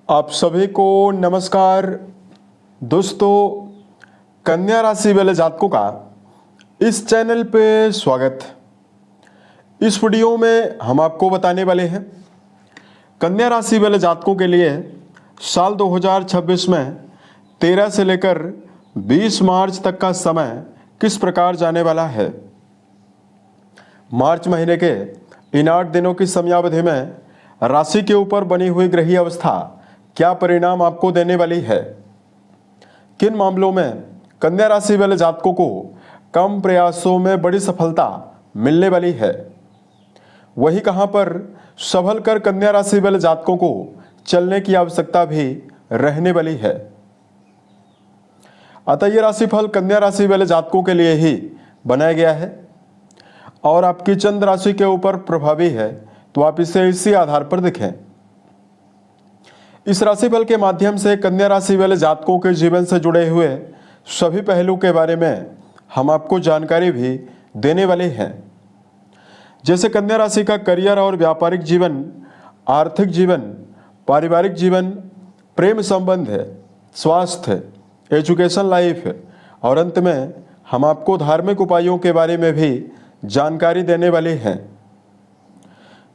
आप सभी को नमस्कार। दोस्तों, कन्या राशि वाले जातकों का इस चैनल पे स्वागत। इस वीडियो में हम आपको बताने वाले हैं कन्या राशि वाले जातकों के लिए साल 2026 में 13 से लेकर 20 मार्च तक का समय किस प्रकार जाने वाला है। मार्च महीने के इन 8 दिनों की समयावधि में राशि के ऊपर बनी हुई ग्रहीय अवस्था क्या परिणाम आपको देने वाली है। किन मामलों में कन्या राशि वाले जातकों को कम प्रयासों में बड़ी सफलता मिलने वाली है, वही कहां पर संभल कर कन्या राशि वाले जातकों को चलने की आवश्यकता भी रहने वाली है। अतः यह राशिफल कन्या राशि वाले जातकों के लिए ही बनाया गया है और आपकी चंद्र राशि के ऊपर प्रभावी है, तो आप इसे इसी आधार पर देखें। इस राशिफल के माध्यम से कन्या राशि वाले जातकों के जीवन से जुड़े हुए सभी पहलू के बारे में हम आपको जानकारी भी देने वाले हैं, जैसे कन्या राशि का करियर और व्यापारिक जीवन, आर्थिक जीवन, पारिवारिक जीवन, प्रेम संबंध, स्वास्थ्य, एजुकेशन लाइफ और अंत में हम आपको धार्मिक उपायों के बारे में भी जानकारी देने वाले हैं,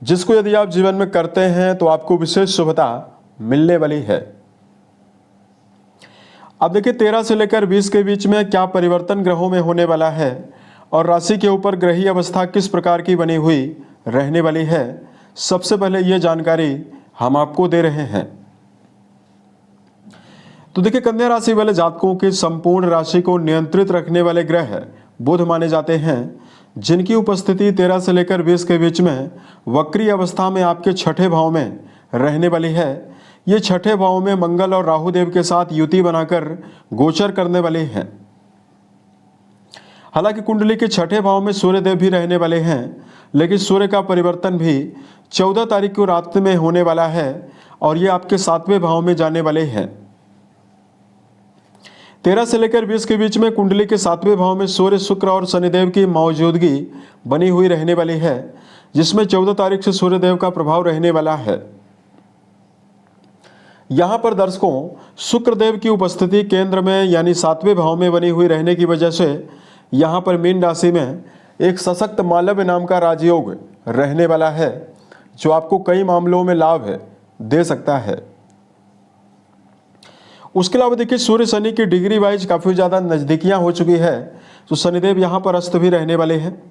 जिसको यदि आप जीवन में करते हैं तो आपको विशेष शुभता मिलने वाली है। अब देखिए 13 से लेकर 20 के बीच में क्या परिवर्तन ग्रहों में होने वाला है और राशि के ऊपर ग्रहीय अवस्था किस प्रकार की बनी हुई रहने वाली है। सबसे पहले ये जानकारी हम आपको दे रहे हैं। तो देखिए कन्या राशि वाले जातकों की संपूर्ण राशि को नियंत्रित रखने वाले ग्रह बुध माने जाते हैं, जिनकी उपस्थिति 13 से लेकर 20 के बीच में वक्री अवस्था में आपके छठे भाव में रहने वाली है। ये छठे भाव में मंगल और राहु देव के साथ युति बनाकर गोचर करने वाले हैं। हालांकि कुंडली के छठे भाव में सूर्य देव भी रहने वाले हैं, लेकिन सूर्य का परिवर्तन भी 14 तारीख को रात में होने वाला है और ये आपके 7वें भाव में जाने वाले हैं। 13 से लेकर 20 के बीच में कुंडली के 7वें भाव में सूर्य, शुक्र और शनिदेव की मौजूदगी बनी हुई रहने वाली है, जिसमें 14 तारीख से सूर्यदेव का प्रभाव रहने वाला है। यहां पर दर्शकों, शुक्रदेव की उपस्थिति केंद्र में यानी 7वें भाव में बनी हुई रहने की वजह से यहां पर मीन राशि में एक सशक्त मालव्य नाम का राजयोग रहने वाला है, जो आपको कई मामलों में लाभ दे सकता है। उसके अलावा देखिए सूर्य शनि की डिग्री वाइज काफी ज्यादा नजदीकियां हो चुकी है, तो शनिदेव यहां पर अस्त भी रहने वाले हैं।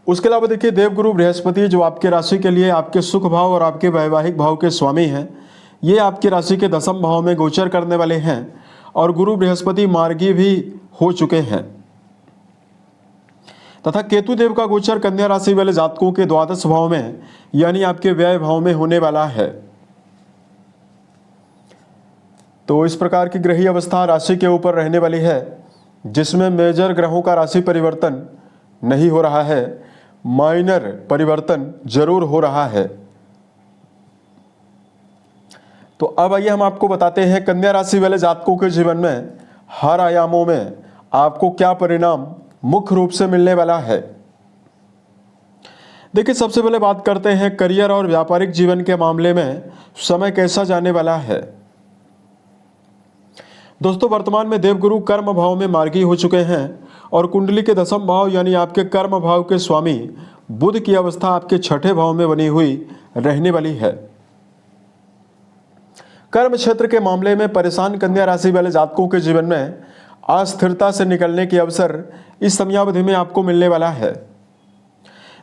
उसके अलावा देखिए देवगुरु बृहस्पति, जो आपके राशि के लिए आपके सुख भाव और आपके वैवाहिक भाव के स्वामी हैं, ये आपकी राशि के 10वें भाव में गोचर करने वाले हैं और गुरु बृहस्पति मार्गी भी हो चुके हैं। तथा केतु देव का गोचर कन्या राशि वाले जातकों के 12वें भाव में यानी आपके व्यय भाव में होने वाला है। तो इस प्रकार की ग्रहीय अवस्था राशि के ऊपर रहने वाली है, जिसमें मेजर ग्रहों का राशि परिवर्तन नहीं हो रहा है, माइनर परिवर्तन जरूर हो रहा है। तो अब आइए हम आपको बताते हैं कन्या राशि वाले जातकों के जीवन में हर आयामों में आपको क्या परिणाम मुख्य रूप से मिलने वाला है। देखिए सबसे पहले बात करते हैं करियर और व्यापारिक जीवन के मामले में समय कैसा जाने वाला है। दोस्तों, वर्तमान में देवगुरु कर्म भाव में मार्गी हो चुके हैं और कुंडली के 10वें भाव यानी आपके कर्म भाव के स्वामी बुध की अवस्था आपके छठे भाव में बनी हुई रहने वाली है। कर्म क्षेत्र के मामले में परेशान कन्या राशि वाले जातकों के जीवन में अस्थिरता से निकलने के अवसर इस समयावधि में आपको मिलने वाला है।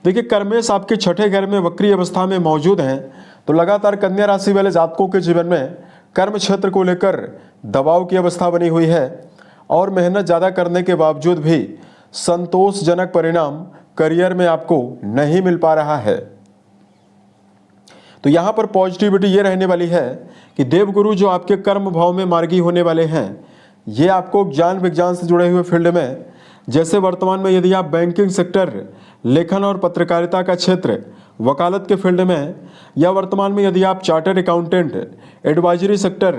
देखिए कर्मेश आपके छठे घर में वक्री अवस्था में मौजूद हैं, तो लगातार कन्या राशि वाले जातकों के जीवन में कर्म क्षेत्र को लेकर दबाव की अवस्था बनी हुई है और मेहनत ज़्यादा करने के बावजूद भी संतोषजनक परिणाम करियर में आपको नहीं मिल पा रहा है। तो यहाँ पर पॉजिटिविटी ये रहने वाली है कि देवगुरु जो आपके कर्म भाव में मार्गी होने वाले हैं, ये आपको ज्ञान विज्ञान से जुड़े हुए फील्ड में, जैसे वर्तमान में यदि आप बैंकिंग सेक्टर, लेखन और पत्रकारिता का क्षेत्र, वकालत के फील्ड में, या वर्तमान में यदि आप चार्टर्ड अकाउंटेंट, एडवाइजरी सेक्टर,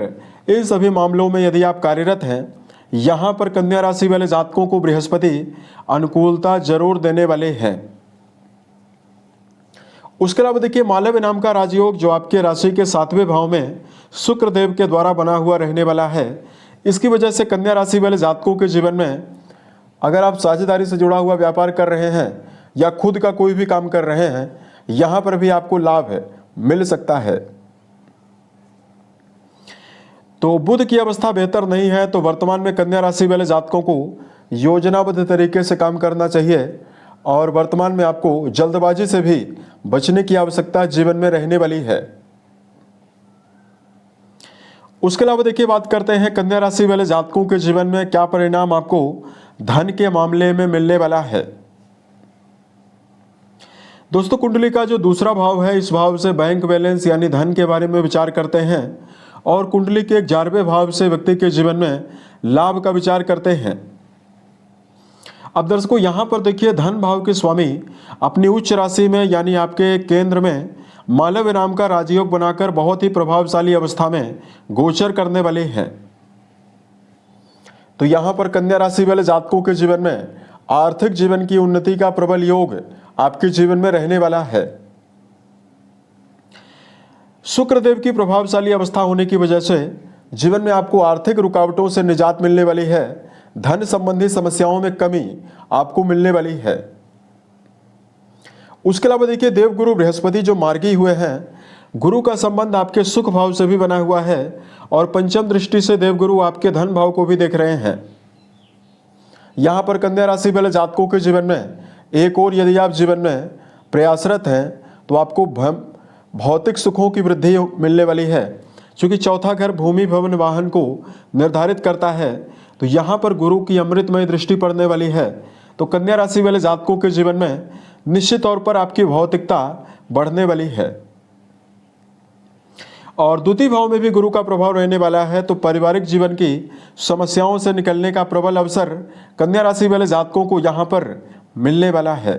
इन सभी मामलों में यदि आप कार्यरत हैं, यहाँ पर कन्या राशि वाले जातकों को बृहस्पति अनुकूलता जरूर देने वाले हैं। उसके अलावा देखिए मालव्य नाम का राजयोग जो आपके राशि के 7वें भाव में शुक्र देव के द्वारा बना हुआ रहने वाला है। इसकी वजह से कन्या राशि वाले जातकों के जीवन में अगर आप साझेदारी से जुड़ा हुआ व्यापार कर रहे हैं या खुद का कोई भी काम कर रहे हैं, यहां पर भी आपको लाभ मिल सकता है। तो बुध की अवस्था बेहतर नहीं है, तो वर्तमान में कन्या राशि वाले जातकों को योजनाबद्ध तरीके से काम करना चाहिए और वर्तमान में आपको जल्दबाजी से भी बचने की आवश्यकता जीवन में रहने वाली है। उसके अलावा देखिए बात करते हैं कन्या राशि वाले जातकों के जीवन में क्या परिणाम आपको धन के मामले में मिलने वाला है। दोस्तों कुंडली का जो दूसरा भाव है, इस भाव से बैंक बैलेंस यानी धन के बारे में विचार करते हैं और कुंडली के 11वें भाव से व्यक्ति के जीवन में लाभ का विचार करते हैं। अब दर्शकों यहां पर देखिए धन भाव के स्वामी अपनी उच्च राशि में यानी आपके केंद्र में मालव्य नाम का राजयोग बनाकर बहुत ही प्रभावशाली अवस्था में गोचर करने वाले हैं। तो यहां पर कन्या राशि वाले जातकों के जीवन में आर्थिक जीवन की उन्नति का प्रबल योग आपके जीवन में रहने वाला है। शुक्रदेव की प्रभावशाली अवस्था होने की वजह से जीवन में आपको आर्थिक रुकावटों से निजात मिलने वाली है। धन संबंधी समस्याओं में कमी आपको मिलने वाली है। उसके अलावा देखिए देवगुरु बृहस्पति जो मार्गी हुए हैं, गुरु का संबंध आपके सुख भाव से भी बना हुआ है और पंचम दृष्टि से देवगुरु आपके धन भाव को भी देख रहे हैं। यहां पर कन्या राशि वाले जातकों के जीवन में एक और यदि आप जीवन में प्रयासरत हैं तो आपको भौतिक सुखों की वृद्धि मिलने वाली है। क्योंकि चौथा घर भूमि भवन वाहन को निर्धारित करता है, तो यहाँ पर गुरु की अमृतमय दृष्टि पड़ने वाली है। तो कन्या राशि वाले जातकों के जीवन में निश्चित तौर पर आपकी भौतिकता बढ़ने वाली है। और द्वितीय भाव में भी गुरु का प्रभाव रहने वाला है, तो पारिवारिक जीवन की समस्याओं से निकलने का प्रबल अवसर कन्या राशि वाले जातकों को यहाँ पर मिलने वाला है।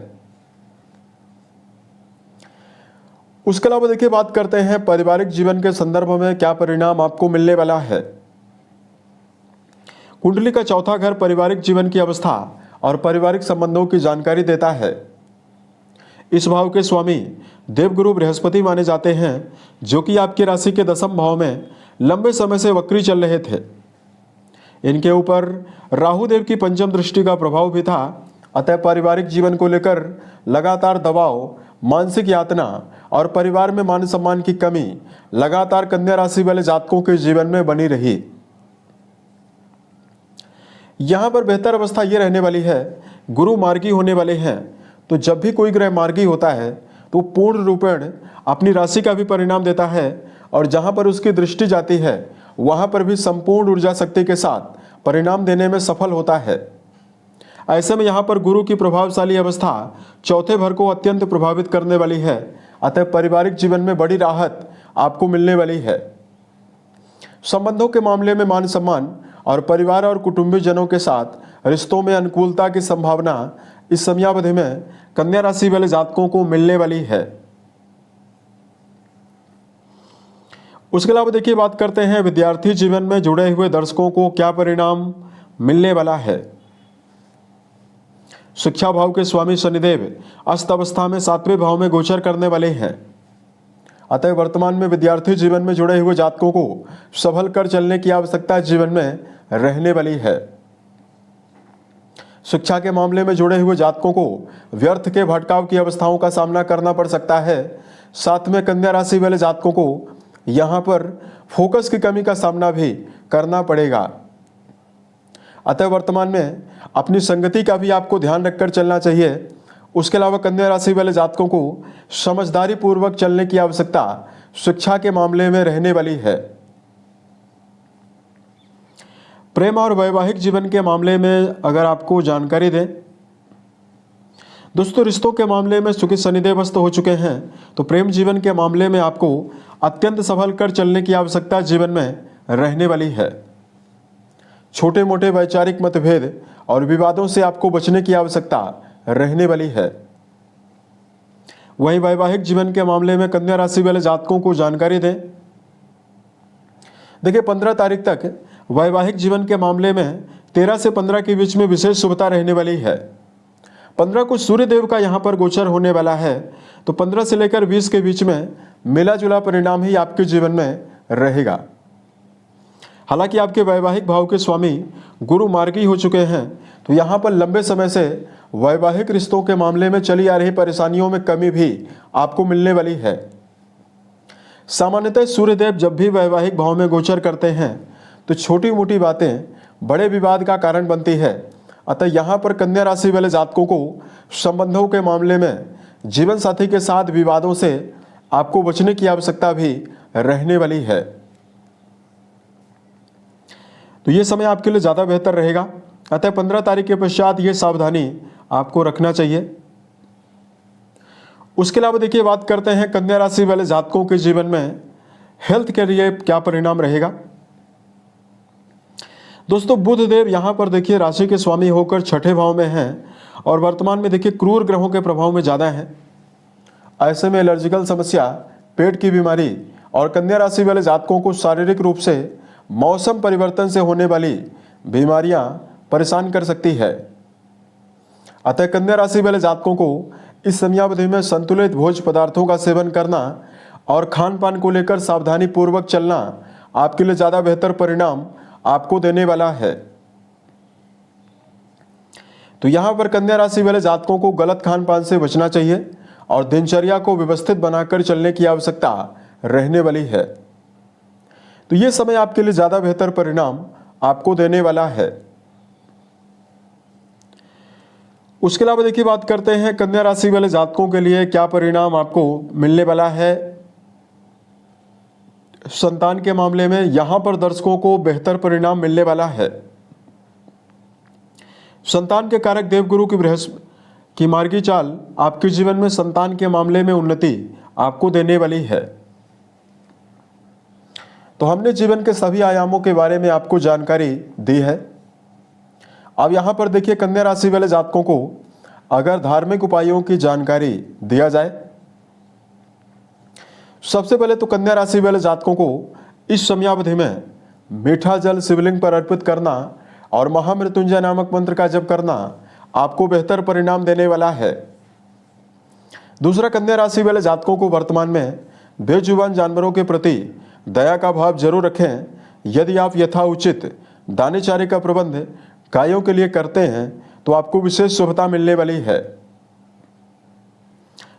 उसके अलावा देखिए बात करते हैं पारिवारिक जीवन के संदर्भ में क्या परिणाम आपको मिलने वाला है। कुंडली का चौथा घर पारिवारिक जीवन की अवस्था और पारिवारिक संबंधों की जानकारी देता है। इस भाव के स्वामी देवगुरु बृहस्पति माने जाते हैं, जो कि आपकी राशि के 10वें भाव में लंबे समय से वक्री चल रहे थे। इनके ऊपर राहु देव की पंचम दृष्टि का प्रभाव भी था। अतः पारिवारिक जीवन को लेकर लगातार दबाव, मानसिक यातना और परिवार में मान सम्मान की कमी लगातार कन्या राशि वाले जातकों के जीवन में बनी रही। यहां पर बेहतर अवस्था यह रहने वाली है, गुरु मार्गी होने वाले हैं, तो जब भी कोई ग्रह मार्गी होता है तो पूर्ण रूपेण अपनी राशि का भी परिणाम देता है और जहां पर उसकी दृष्टि जाती है वहां पर भी संपूर्ण ऊर्जा शक्ति के साथ परिणाम देने में सफल होता है। ऐसे में यहाँ पर गुरु की प्रभावशाली अवस्था चौथे घर को अत्यंत प्रभावित करने वाली है। अतः पारिवारिक जीवन में बड़ी राहत आपको मिलने वाली है। संबंधों के मामले में मान सम्मान और परिवार और कुटुंबी जनों के साथ रिश्तों में अनुकूलता की संभावना इस समयावधि में कन्या राशि वाले जातकों को मिलने वाली है। उसके अलावा देखिए बात करते हैं विद्यार्थी जीवन में जुड़े हुए दर्शकों को क्या परिणाम मिलने वाला है। शिक्षा भाव के स्वामी शनिदेव अस्त अवस्था में 7वें भाव में गोचर करने वाले हैं। अतः वर्तमान में विद्यार्थी जीवन में जुड़े हुए जातकों को संभल कर चलने की आवश्यकता जीवन में रहने वाली है। शिक्षा के मामले में जुड़े हुए जातकों को व्यर्थ के भटकाव की अवस्थाओं का सामना करना पड़ सकता है। साथ में कन्या राशि वाले जातकों को यहाँ पर फोकस की कमी का सामना भी करना पड़ेगा। अतः वर्तमान में अपनी संगति का भी आपको ध्यान रखकर चलना चाहिए। उसके अलावा कन्या राशि वाले जातकों को समझदारी पूर्वक चलने की आवश्यकता शिक्षा के मामले में रहने वाली है। प्रेम और वैवाहिक जीवन के मामले में अगर आपको जानकारी दें, दोस्तों रिश्तों के मामले में चूंकि शनिदेव अस्त हो चुके हैं, तो प्रेम जीवन के मामले में आपको अत्यंत संभल कर चलने की आवश्यकता जीवन में रहने वाली है। छोटे मोटे वैचारिक मतभेद और विवादों से आपको बचने की आवश्यकता रहने वाली है। वहीं वैवाहिक जीवन के मामले में कन्या राशि वाले जातकों को जानकारी दें। देखिए 15 तारीख तक वैवाहिक जीवन के मामले में 13 से 15 के बीच में विशेष शुभता रहने वाली है। 15 को सूर्य देव का यहाँ पर गोचर होने वाला है, तो 15 से लेकर 20 के बीच में मिला जुला परिणाम ही आपके जीवन में रहेगा। हालांकि आपके वैवाहिक भाव के स्वामी गुरु मार्गी हो चुके हैं, तो यहाँ पर लंबे समय से वैवाहिक रिश्तों के मामले में चली आ रही परेशानियों में कमी भी आपको मिलने वाली है। सामान्यतः सूर्यदेव जब भी वैवाहिक भाव में गोचर करते हैं तो छोटी मोटी बातें बड़े विवाद का कारण बनती है। अतः यहाँ पर कन्या राशि वाले जातकों को संबंधों के मामले में जीवन साथी के साथ विवादों से आपको बचने की आवश्यकता भी रहने वाली है। तो ये समय आपके लिए ज़्यादा बेहतर रहेगा। अतः 15 तारीख के पश्चात ये सावधानी आपको रखना चाहिए। उसके अलावा देखिए, बात करते हैं कन्या राशि वाले जातकों के जीवन में हेल्थ के लिए क्या परिणाम रहेगा। दोस्तों, बुध देव यहाँ पर देखिए राशि के स्वामी होकर छठे भाव में हैं और वर्तमान में देखिए क्रूर ग्रहों के प्रभाव में ज़्यादा हैं। ऐसे में एलर्जिकल समस्या, पेट की बीमारी और कन्या राशि वाले जातकों को शारीरिक रूप से मौसम परिवर्तन से होने वाली बीमारियां परेशान कर सकती है। अतः कन्या राशि वाले जातकों को इस समयावधि में संतुलित भोज्य पदार्थों का सेवन करना और खान पान को लेकर सावधानी पूर्वक चलना आपके लिए ज़्यादा बेहतर परिणाम आपको देने वाला है। तो यहाँ पर कन्या राशि वाले जातकों को गलत खान पान से बचना चाहिए और दिनचर्या को व्यवस्थित बनाकर चलने की आवश्यकता रहने वाली है। तो ये समय आपके लिए ज़्यादा बेहतर परिणाम आपको देने वाला है। उसके अलावा देखिए, बात करते हैं कन्या राशि वाले जातकों के लिए क्या परिणाम आपको मिलने वाला है। संतान के मामले में यहां पर दर्शकों को बेहतर परिणाम मिलने वाला है। संतान के कारक देवगुरु की बृहस्पति की मार्गी चाल आपके जीवन में संतान के मामले में उन्नति आपको देने वाली है। तो हमने जीवन के सभी आयामों के बारे में आपको जानकारी दी है। अब यहाँ पर देखिए, कन्या राशि वाले जातकों को अगर धार्मिक उपायों की जानकारी दिया जाए, सबसे पहले तो कन्या राशि वाले जातकों को इस समयावधि में मीठा जल शिवलिंग पर अर्पित करना और महामृत्युंजय नामक मंत्र का जप करना आपको बेहतर परिणाम देने वाला है। दूसरा, कन्या राशि वाले जातकों को वर्तमान में बेजुबान जानवरों के प्रति दया का भाव जरूर रखें। यदि आप यथाउचित दाने चारे का प्रबंध गायों के लिए करते हैं तो आपको विशेष शुभता मिलने वाली है।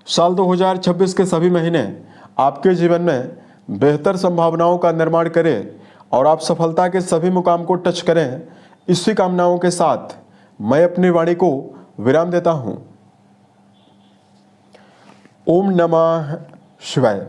साल 2026 के सभी महीने आपके जीवन में बेहतर संभावनाओं का निर्माण करें और आप सफलता के सभी मुकाम को टच करें। इसी कामनाओं के साथ मैं अपनी वाणी को विराम देता हूं। ओम नमः शिवाय।